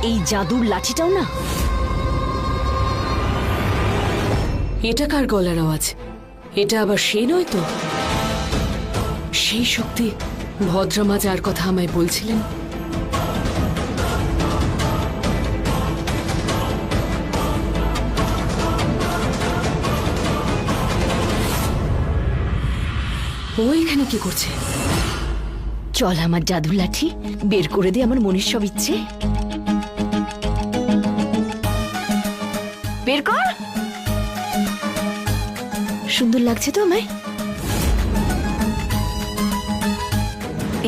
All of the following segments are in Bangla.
এই জাদুর লাঠিটাও না। এটা কার গলার আওয়াজ? এটা আবার সে নয় তো? সেই শক্তি ভদ্রমা যার কথা আমায় বলছিলেন। ও এখানে কি করছে? চল আমার জাদুর লাঠি বের করে দে আমার মনের সব ইচ্ছে। বের কর। সুন্দর লাগছে তো আমায়?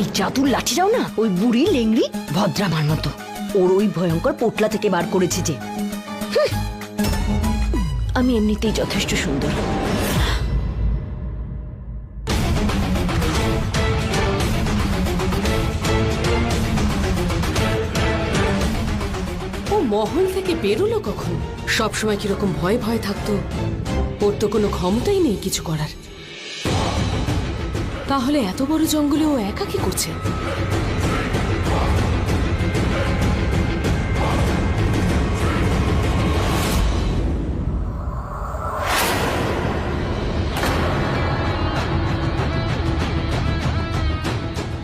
এই জাদুর লাঠিটাও না ওই বুড়ি লেংড়ি ভদ্রামার মতো। ওর ওই ভয়ঙ্কর পোটলা থেকে বার করেছে যে। আমি এমনিতেই যথেষ্ট সুন্দর। ও মহল থেকে বেরোলো কখন? সবসময় কিরকম ভয় ভয় থাকতো। ওর তো কোনো ক্ষমতাই নেই কিছু করার। তাহলে এত বড় জঙ্গলে ও একা কি করছে?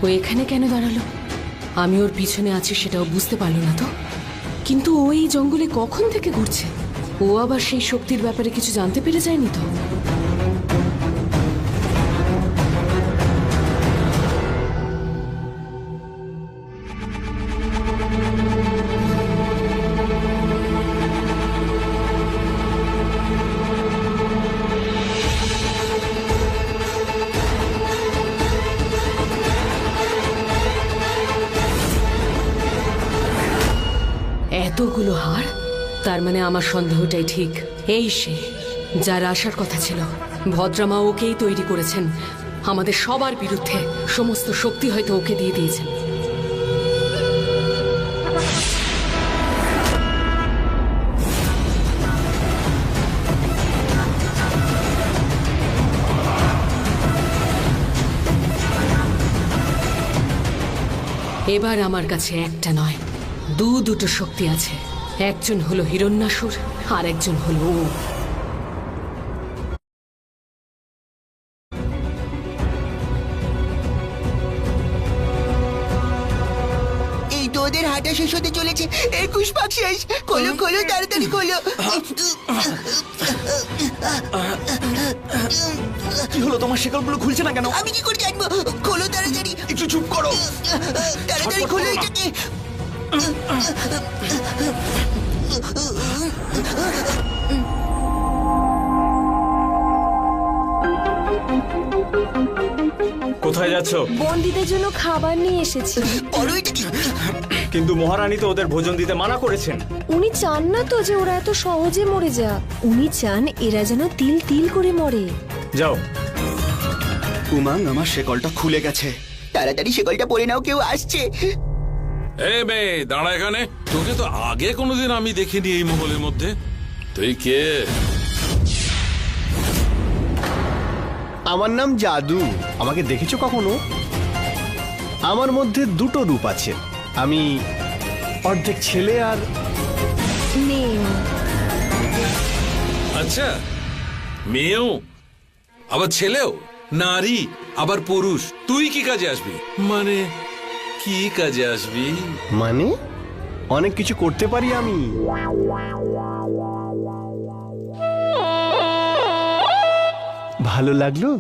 ও এখানে কেন দাঁড়ালো? আমি ওর পিছনে আছি সেটাও বুঝতে পারলো না তো। কিন্তু ও এই জঙ্গলে কখন থেকে ঘুরছে? ও আবার সেই শক্তির ব্যাপারে কিছু জানতে পেরে যায়নি তো? এতগুলো হার, তার মানে আমার সন্দেহটাই ঠিক। এই সে যার আসার কথা ছিল। ভদ্রামা ওকেই তৈরি করেছেন আমাদের সবার বিরুদ্ধে। সমস্ত শক্তি হয়তো ওকে দিয়ে দিয়েছেন। এবার আমার কাছে একটা নয়, দুটো শক্তি আছে। একজন হলো হিরণ্যাসুর আর একজন হলো ও। এই তো ওদের হাঁটা শেষ হতে চলেছে। 21 পাক শেষ। খোলো খোলো, তাড়াতাড়ি খোলো। কি হলো তোমার? শেকলগুলো খুলছে না কেন? আমি কি করে জানবো? খোলো তাড়াতাড়ি। একটু চুপ করো। তাড়াতাড়ি খোলো এটাকে। কোথায় যাচ্ছ? বন্দীদের জন্য খাবার নিয়ে এসেছি। বড় এটা কি? কিন্তু মহারানী তো ওদের ভোজন দিতে মানা করেছেন। উনি চান না তো যে ওরা এত সহজে মরে যাক। উনি চান এরা যেন তিল তিল করে মরে। যাও। উমাং, আমার শেকলটা খুলে গেছে। তাড়াতাড়ি শেকলটা পরে নাও, কেউ আসছে। এই মেয়ে দাঁড়া এখানে। তোকে তো আগে কোনোদিন আমি দেখিনি এই মহলের মধ্যে। তুই কে? আমার নাম জাদু। আমাকে দেখেছো কখনো? আমার মধ্যে দুটো রূপ আছে। আমি অর্ধেক ছেলে আর মেয়ে। আচ্ছা, মেয়েও আবার ছেলেও, নারী আবার পুরুষ। তুই কি কাজে আসবি? মানে কি কাজে আসবি? মানে অনেক কিছু করতে পারি আমি। ভালো লাগলো?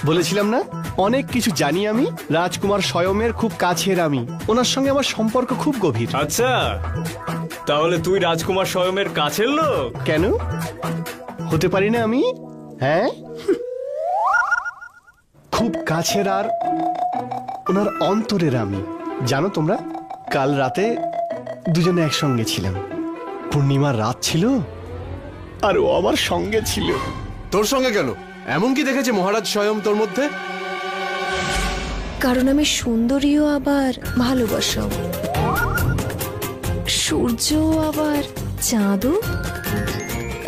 বলেছিলাম না অনেক কিছু জানি আমি। রাজকুমার স্বয়মের খুব কাছের আমি। ওনার সঙ্গে আমার সম্পর্ক খুব গভীর। আচ্ছা, তাহলে তুই রাজকুমার স্বয়মের কাছের লোক? কেন হতে পারি না আমি? হ্যাঁ, খুব কাছের আর ওনার অন্তরের আমি। জানো তোমরা, কাল রাতে দুজনে একসঙ্গে ছিলাম। পূর্ণিমার রাত ছিল আর ও আমার সঙ্গে ছিল। তোর সঙ্গে কেন? এমন কি দেখেছে মহারাজ স্বয়ং তোর মধ্যে? কারণ আমি সুন্দরীও আবার ভালোবাসাও। সূর্য আবার চাঁদও।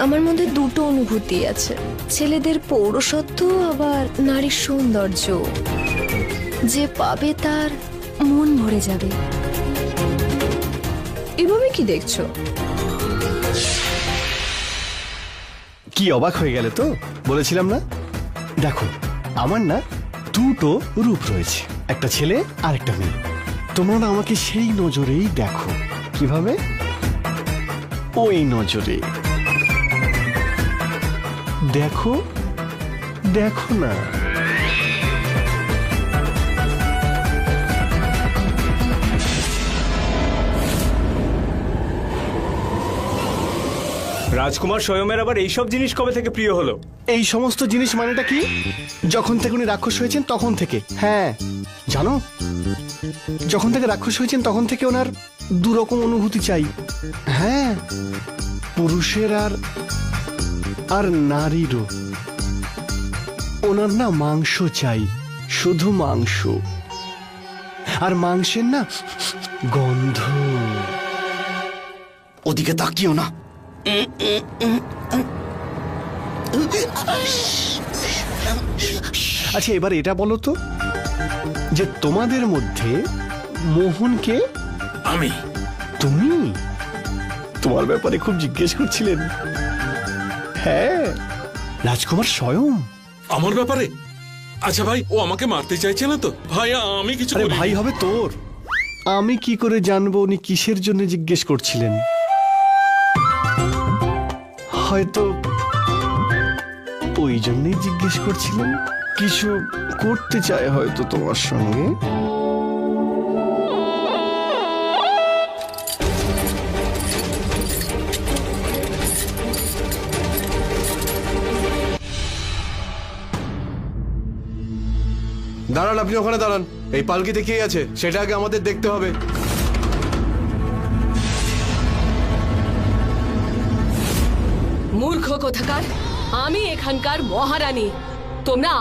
আমার মধ্যে দুটো অনুভূতি আছে, ছেলেদের পৌরসত্ব আবার নারীর সৌন্দর্য। যে পাবে তার মন ভরে যাবে। এভাবে কি দেখছো? কি অবাক হয়ে গেলে তো? বলেছিলাম না। দেখো, আমার না দুটো রূপ রয়েছে, একটা ছেলে আর একটা মেয়ে। তোমরা না আমাকে সেই নজরেই দেখো। কিভাবে? ওই নজরে দেখো, দেখো না। রাজকুমার স্বয়মের আবার এইসব জিনিস কবে থেকে প্রিয় হলো? এই সমস্ত জিনিস মানেটা কি? যখন থেকে উনি রাক্ষস হয়েছেন তখন থেকে। হ্যাঁ, জানো, যখন থেকে রাক্ষস হয়েছেন তখন থেকে ওনার দুরকম অনুভূতি চাই। হ্যাঁ, পুরুষের আর নারীরও। ওনার না মাংস চাই, শুধু মাংস। আর মাংসের না গন্ধ। ওদিকে তাকিও না। আচ্ছা, এবার এটা বলো তো যে তোমাদের মধ্যে মোহনকে? আমি। তুমি তোমার ব্যাপারে খুব জিজ্ঞেস করছিলেন। হ্যাঁ, রাজকুমার স্বয়ং। আমার ব্যাপারে? আচ্ছা ভাই, ও আমাকে মারতে চাইছে না তো? ভাই আমি কিছু আরে করিনি। ভাই হবে তোর। আমি কি করে জানবো উনি কিসের জন্য জিজ্ঞেস করছিলেন? হয়তো ওই জন্যই জিজ্ঞেস করছিলেন। কিছু করতে চায় হয়তো তোমার সঙ্গে। দাঁড়ান, আপনি ওখানে দাঁড়ান। এই পালকিতে কে আছে সেটা আগে আমাদের দেখতে হবে। মূর্খ কোথাকার! আমি এখানকার মহারানী। তোমরা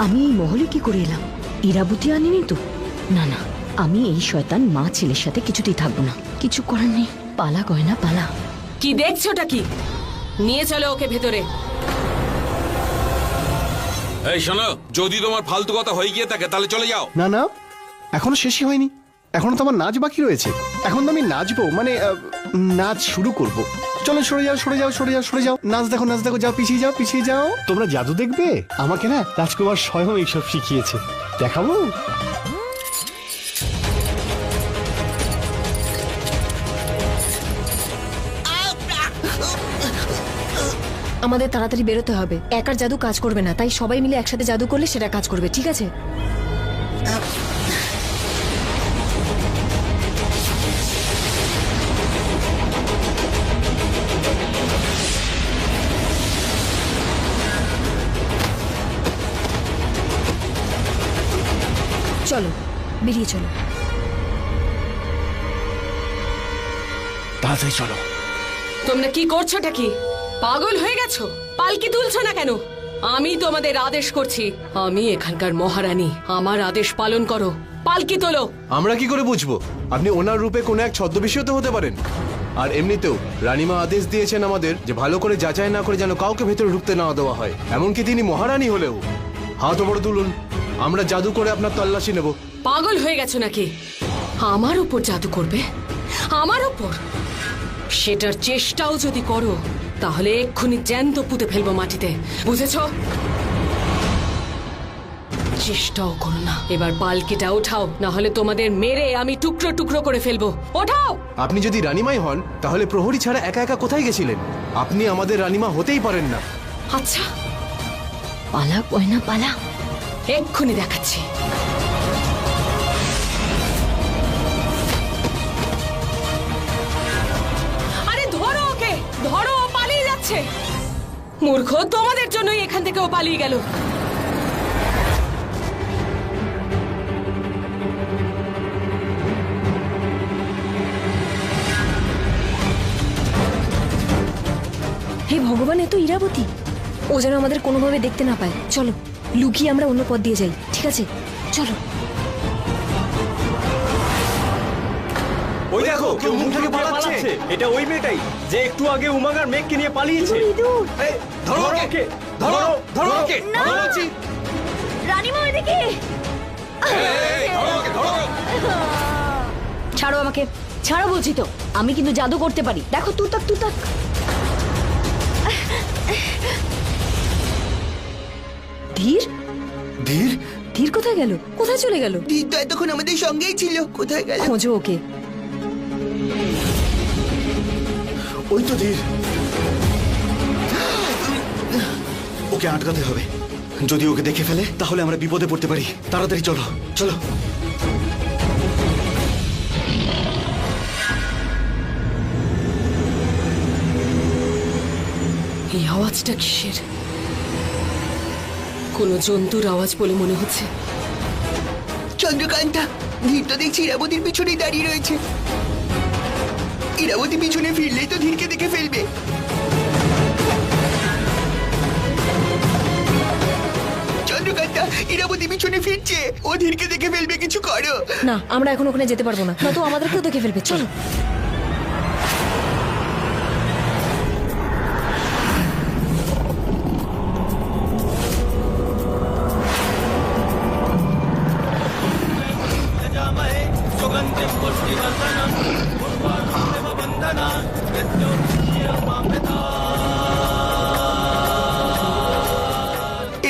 আমি এই মহলে কি করে এলাম? ইরাবতী আনিনি তো? না না, আমি এই শয়তান মা ছেলের সাথে কিছুতেই থাকবো না। কিছু করার নেই। পালা গয়না পালা। কি দেখছোটা কি? নিয়ে চলো ওকে ভেতরে। এই শোনো, যদি তোমার ফালতু কথা হয়ে গিয়ে থাকে তাহলে চলে যাও। না না, এখনো শেষই হয়নি। এখনো তো আমার নাচ বাকি রয়েছে। এখন তো আমি নাচবো, মানে নাচ শুরু করব। চলো, সরে যাও, সরে যাও, সরে যাও, সরে যাও। নাচ দেখো, নাচ দেখো। যাও, পিছিয়ে যাও, পিছিয়ে যাও। তোমরা জাদু দেখবে? আমাকে না রাজকুমার স্বয়ং এইসব শিখিয়েছে। দেখাবো? আমাদের তাড়াতাড়ি বেরোতে হবে। একার জাদু কাজ করবে না, তাই সবাই মিলে একসাথে জাদু করলে সেটা কাজ করবে। ঠিক আছে? চলো, বেরিয়ে চলো। তাড়াতাড়ি চলো। তোমরা কি করছোটা কি? পাগল হয়ে গেছো? পালকি তুলছো না কেন? আমি তোমাদের আদেশ করছি। আমি এখানকার মহারানী, আমার আদেশ পালন করো। পালকি তোলো। আমরা কি করে বুঝবো? আপনি ওনার রূপে কোনো এক ছদ্মবেশীও তো হতে পারেন। আর এমনিতেও রানীমা আদেশ দিয়েছেন আমাদের যে ভালো করে যাচাই না করে যেন কাউকে ভেতরে ঢুকতে না দেওয়া হয়। এমনকি তিনি মহারানী হলেও। হাত ওপরে তুলুন, আমরা জাদু করে আপনার তল্লাশি নেব। পাগল হয়ে গেছো নাকি? আমার উপর জাদু করবে? আমার উপর? সেটার চেষ্টাও যদি করো তাহলে এক্ষুনি জ্যান্ত পুঁতে ফেলবো মাটিতে, বুঝেছো? চেষ্টাও করো না। এবার পালকিটা ওঠাও, না হলে তোমাদের মেরে আমি টুকরো টুকরো করে ফেলবো। ওঠাও। আপনি যদি রানীমাই হন তাহলে প্রহরী ছাড়া একা একা কোথায় গেছিলেন? আপনি আমাদের রানীমা হতেই পারেন না। আচ্ছা, পালা গয়না পালা। এক্ষুনি দেখাচ্ছি। আরে ধরো ওকে, ধরো, ও পালিয়ে যাচ্ছে। মূর্খ, তোমাদের জন্যই এখান থেকে ও পালিয়ে গেল। তো ইরাবতী। ও যেন আমাদের কোনোভাবে দেখতে না পায়। চলো লুকিয়ে আমরা অন্য পথ দিয়ে যাই, ঠিক আছে? চলো। ওই দেখো কেউ মুখ থেকে পালাচ্ছে। এটা ওই মেয়েটাই যে একটু আগে উমাগ আর মেঘকে নিয়ে পালিয়েছে। এই, ধরো ওকে, ধরো ধরো ওকে, ধরো বলছি। রানীমা ওইদিকে। ছাড়ো আমাকে, ছাড়ো বলছি তো। আমি কিন্তু জাদু করতে পারি, দেখো তুতাক তুতাক। ধীর ধীর, ধীর কোথায় গেল? কোথায় চলে গেল? ধীর তো এতক্ষণ আমাদের সঙ্গেই ছিল, কোথায় গেল? খোঁজো ওকে। ওই তো ধীর। ওকে আটকাতে হবে। যদি ওকে দেখে ফেলে তাহলে আমরা বিপদে পড়তে পারি। তাড়াতাড়ি চলো চলো। এই আওয়াজটা কিসের? কোনো জন্তুর আওয়াজ বলে মনে হচ্ছে। চন্দ্রকান্তা, ধীর তো দেখছি ইরাবতীর পিছনেই দাঁড়িয়ে রয়েছে। ইরাবতী পিছনে ফিরলেই তো ধীরকে দেখে ফেলবে। চন্দ্রকান্তা, ইরাবতী পিছনে ফিরছে, ও ধীরকে দেখে ফেলবে, কিছু করো। না, আমরা এখন ওখানে যেতে পারবো না, নয়তো আমাদেরকেও দেখে ফেলবে। চলো।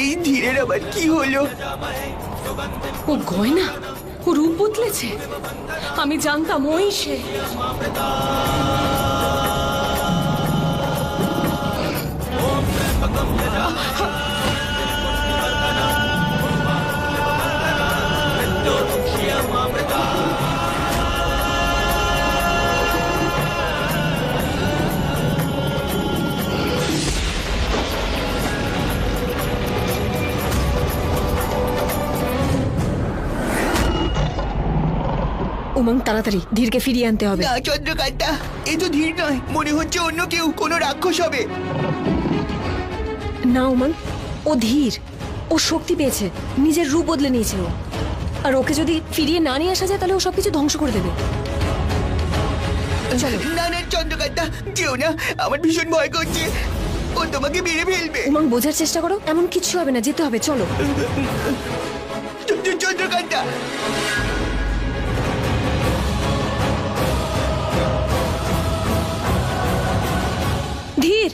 এই ধীরের আবার কি হলো? ও গয়না, ও রূপ বদলেছে। আমি জানতাম ওই সে। উমং, তাড়াতাড়ি ধীরকে ফিরিয়ে আনতে হবে। না চন্দ্রকান্তা, এ তো ধীর নয়, মনে হচ্ছে অন্য কেউ, কোনো রাক্ষস হবে। না উমং, ও ধীর। ও শক্তি পেয়েছে, নিজের রূপ বদলে নিয়েছে ও। আর ওকে যদি ফিরিয়ে না নিয়ে আসা যায় তাহলে ও সবকিছু ধ্বংস করে দেবে। চলো। না না চন্দ্রকান্তা, যেও না, আমার ভীষণ ভয় করছে। ও তোমাকে মেরে ফেলবে। উমং, বোঝার চেষ্টা করো, এমন কিচ্ছু হবে না, যেতে হবে। চলো। চন্দ্রকান্তা, ধীর,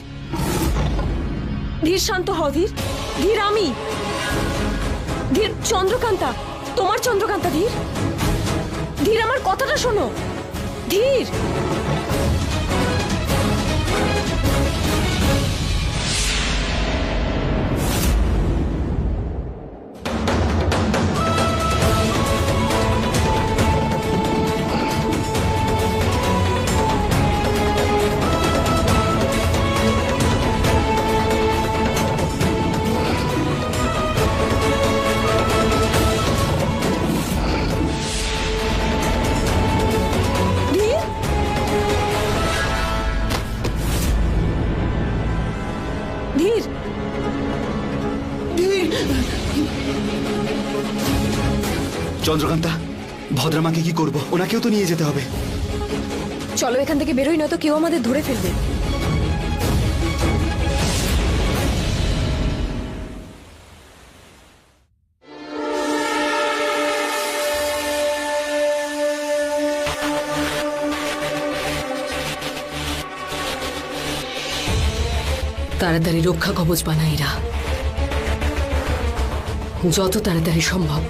ধীর শান্ত হও। ধীর, ধীর আমি। ধীর, চন্দ্রকান্তা, তোমার চন্দ্রকান্তা। ধীর, ধীর আমার কথাটা শোনো। ধীর। ধীর, ধীর। চন্দ্রকান্তা, ভদ্রমাকে কি করব? ওনাকেও তো নিয়ে যেতে হবে। চলো এখান থেকে বেরোই, নয়তো কেউ আমাদের ধরে ফেলবে। তাড়াতাড়ি রক্ষা কবচ বানায় এরা, যত তাড়াতাড়ি সম্ভব।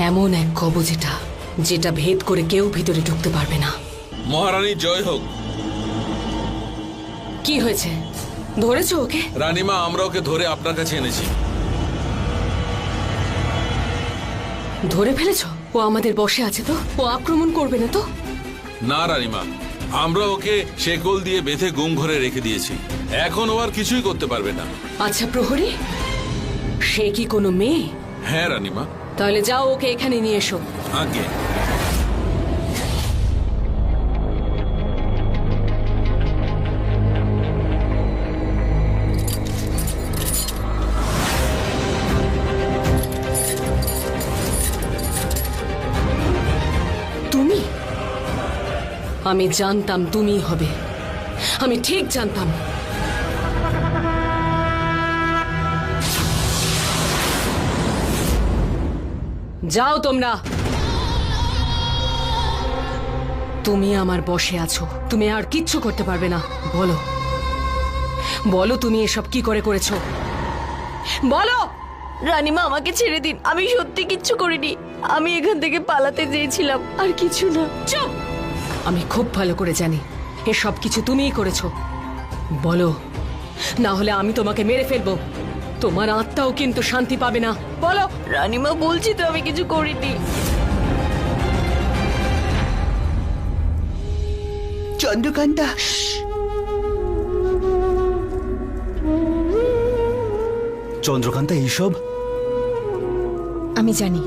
এমন এক কবচ এটা, যেটা ভেদ করে কেউ ভিতরে ঢুকতে পারবে না। মহারানী জয় হোক। কি হয়েছে, ধরেছো ওকে? রানীমা, আমরা ওকে ধরে আপনার কাছে এনেছি। ধরে ফেলেছো? ও আমাদের বশে আছে তো? ও আক্রমণ করবে না তো? না রানীমা, আমরা ওকে শেকল দিয়ে বেঁধে গুম ঘরে রেখে দিয়েছি। এখন ও আর কিছুই করতে পারবে না। আচ্ছা প্রহরী, সে কি কোনো মেয়ে? হ্যাঁ রানীমা। তাহলে যাও ওকে এখানে নিয়ে এসো। আগে তুমি? আমি জানতাম তুমি হবে, আমি ঠিক জানতাম। যাও তোমরা, তুমি আমার বশে আছো, তুমি আর কিচ্ছু করতে পারবে না। বলো বলো তুমি এসব কি করে করেছো, বলো। রানীমা আমাকে ছেড়ে দিন, আমি সত্যি কিচ্ছু করিনি। আমি এখান থেকে পালাতে চেয়েছিলাম, আর কিছু না। চুপ! আমি খুব ভালো করে জানি এসব কিছু তুমিই করেছো। বলো, না হলে আমি তোমাকে মেরে ফেলবো। তোমার আত্মাও কিন্তু শান্তি পাবে না। বলো। রানীমা বলছি তো আমি কিছু করিনি। চন্দ্রকান্তা, চন্দ্রকান্তা এইসব? আমি জানি,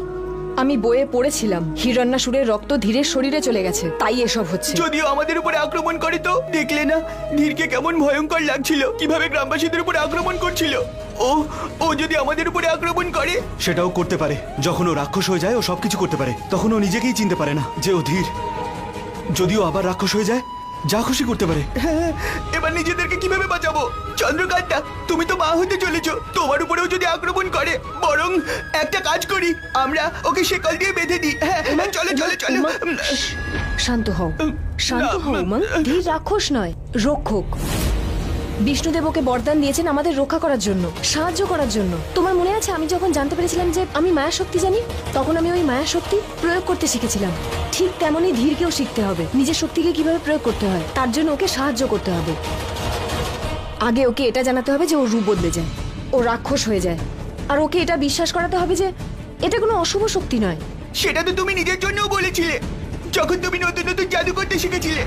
আমি বইয়ে পড়েছিলাম হিরণ্যাসুরের রক্ত ধীরের শরীরে চলে গেছে, তাই এসব হচ্ছে। যদিও আমাদের উপরে আক্রমণ করে, তো দেখলে না ধীরকে কেমন ভয়ঙ্কর লাগছিল, কিভাবে গ্রামবাসীদের উপরে আক্রমণ করছিল। ও ও যদি আমাদের উপরে আক্রমণ করে, সেটাও করতে পারে। যখন ও রাক্ষস হয়ে যায় ও সবকিছু করতে পারে, তখন ও নিজেকেই চিনতে পারে না যে ও ধীর। যদিও আবার রাক্ষস হয়ে যায়, যা খুশি করতে পারে। হ্যাঁ, এবার নিজেদেরকে কিভাবে বাঁচাবো? চন্দ্রকান্তা, তুমি তো মা হতে চলেছো, তোমার উপরেও যদি আক্রমণ করে, বরং একটা কাজ করি, আমরা ওকে শেকল দিয়ে বেঁধে দিই। হ্যাঁ, চলো চলো চলো। শান্ত হও, শান্ত হও উমঙ্গ। ধীর রাক্ষস নয়, রক্ষক। বিষ্ণুদেব ওকে বরদান দিয়েছেন আমাদের রক্ষা করার জন্য, সাহায্য করার জন্য। তোমার মনে আছে আমি যখন জানতে পেরেছিলাম যে আমি মায়া শক্তি জানি, তখন আমি ওই মায়া শক্তি প্রয়োগ করতে শিখেছিলাম। ঠিক তেমনই ধীরকেও শিখতে হবে নিজের শক্তিকে কিভাবে প্রয়োগ করতে হয়, তার জন্য ওকে সাহায্য করতে হবে। আগে ওকে এটা জানাতে হবে যে ও রূপ বদলে যায়, ও রাক্ষস হয়ে যায়, আর ওকে এটা বিশ্বাস করাতে হবে যে এটা কোনো অশুভ শক্তি নয়। সেটা তো তুমি নিজের জন্যও বলেছিলে, যখন তুমি নতুন নতুন জাদু করতে শিখেছিলে।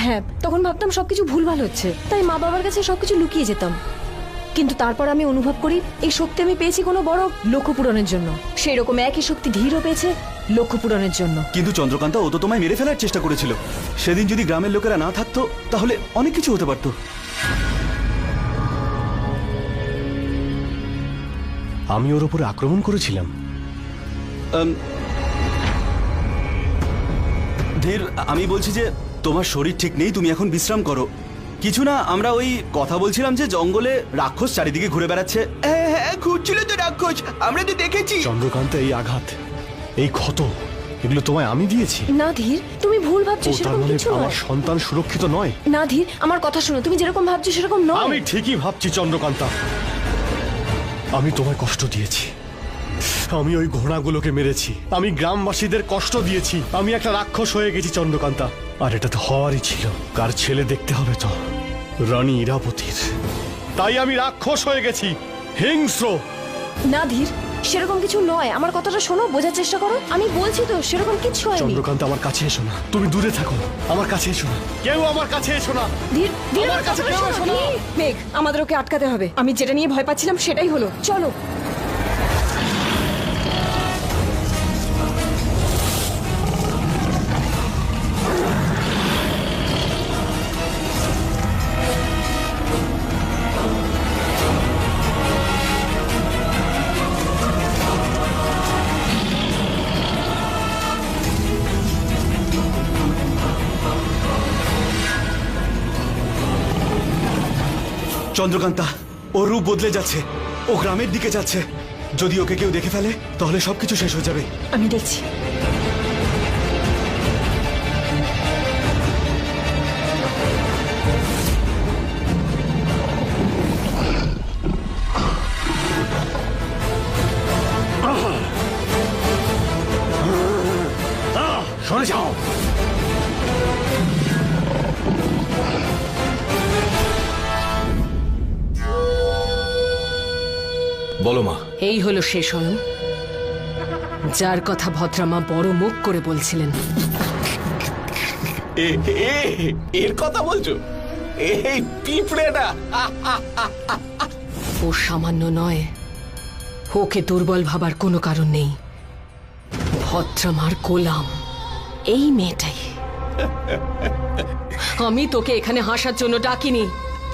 হ্যাঁ, তখন ভাবতাম সবকিছু ভুলভাল হচ্ছে, তাই মা বাবার কাছে সবকিছু লুকিয়ে যেতাম। কিন্তু তারপর আমি অনুভব করি এই শক্তি আমি পেয়েছি কোনো বড় লক্ষ্য পূরণের জন্য। সেই রকম একই শক্তি ধীরও পেয়েছে লক্ষ্য পূরণের জন্য। কিন্তু চন্দ্রকান্তা, ও তো তোমায় মেরে ফেলার চেষ্টা করেছিল। সেদিন যদি গ্রামের লোকেরা না থাকতো, তাহলে অনেক কিছু হতে পারতো। আমি ওর উপরে আক্রমণ করেছিলাম। ধীর, আমি বলছি যে তোমার শরীর ঠিক নেই, তুমি এখন বিশ্রাম করো। কিছু না, আমরা ওই কথা বলছিলাম যে জঙ্গলে রাক্ষস চারিদিকে ঘুরে বেড়াচ্ছে। হ্যাঁ হ্যাঁ, ঘুরছিল তো রাক্ষস, আমরা তো দেখেছি। চন্দ্রকান্তা, এই আঘাত, এই ক্ষত, এগুলো তোমায় আমি দিয়েছি। না ধীর, তুমি ভুল ভাবছো, ও তার সেরকম মানে কিছু আমার নয়। সন্তান সুরক্ষিত নয়? না ধীর, আমার কথা শোনো, তুমি যেরকম ভাবছো সেরকম নয়। আমি ঠিকই ভাবছি চন্দ্রকান্তা। আমি তোমায় কষ্ট দিয়েছি, আমি ওই ঘোড়াগুলোকে মেরেছি, আমি গ্রামবাসীদের কষ্ট দিয়েছি, আমি একটা রাক্ষস হয়ে গেছি চন্দ্রকান্তা। আর এটা তো হওয়ারই ছিল। কার ছেলে দেখতে হবে তো? রানী ইরাবতীর। তাই আমি রাক্ষস হয়ে গেছি, হিংস্র। না ধীর, সেরকম কিছু নয়, আমার কথাটা শোনো, বোঝার চেষ্টা করো। আমি বলছি তো সেরকম কিছু হয়নি। চন্দ্রকান্ত, আমার কাছে এসো না, তুমি দূরে থাকো, আমার কাছে এসো না, কেউ আমার কাছে এসো না। ধীর, ধীর, আমার আমার কাছে কথাটা কেউ শোনো, এসো না। ধীর। মেঘ, আমাদের ওকে আটকাতে হবে। আমি যেটা নিয়ে ভয় পাচ্ছিলাম সেটাই হলো, চলো। চন্দ্রকান্তা, ওর রূপ বদলে যাচ্ছে, ও গ্রামের দিকে যাচ্ছে। যদি ওকে কেউ দেখে ফেলে, তাহলে সবকিছু শেষ হয়ে যাবে। আমি দেখছি। সরে যাও। বলো মা। এই হলো সে স্বয়ং, যার কথা ভদ্রামা বড় মুখ করে বলছিলেন। এর কথা বলছো? এই পিঁপড়েটা ও সামান্য নয়, ওকে দুর্বল ভাবার কোনো কারণ নেই। ভদ্রমার গোলাম এই মেয়েটাই। আমি তোকে এখানে হাসার জন্য ডাকিনি।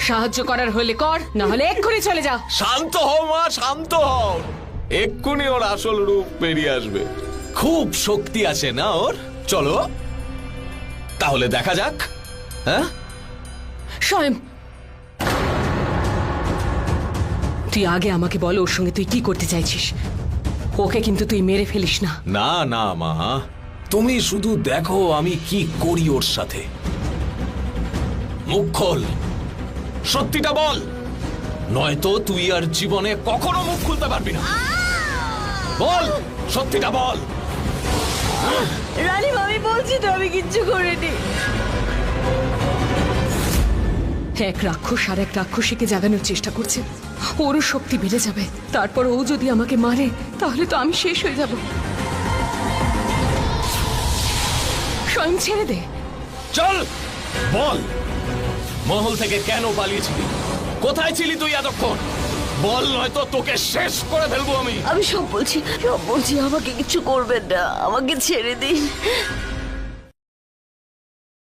সাহায্য করার হলে কর, না হলে এক্ষুনি চলে যা। শান্ত হও মা, শান্ত হও। এক্ষুনি ওর আসল রূপ বেরিয়ে আসবে। খুব শক্তি আছে না ওর? চলো তাহলে দেখা যাক। হ্যাঁ, স্বয়ং তুই আগে আমাকে বল, ওর সঙ্গে তুই কি করতে চাইছিস? ওকে কিন্তু তুই মেরে ফেলিস না। না না মা, তুমি শুধু দেখো আমি কি করি ওর সাথে। মুখ খোল, সত্যিটা বল, নয়তো তুই আর জীবনে কখনো মুখ খুলতে পারবি না। বল, সত্যিটা বল। রানীমা, আমি বলছি তো আমি কিচ্ছু করিনি। এক রাক্ষস আর এক রাক্ষসীকে জাগানোর চেষ্টা করছে। ওরও শক্তি বেড়ে যাবে, তারপর ও যদি আমাকে মারে তাহলে তো আমি শেষ হয়ে যাব। স্বয়ং ছেড়ে দে। চল বল, মহল থেকে কেন পালিয়েছিলি? কোথায় ছিলি তুই এতক্ষণ? বল, নয়তো তোকে শেষ করে ফেলবো আমি। আমি সব বলছি, আমাকে কিছু করবেন না, আমাকে ছেড়ে দিন।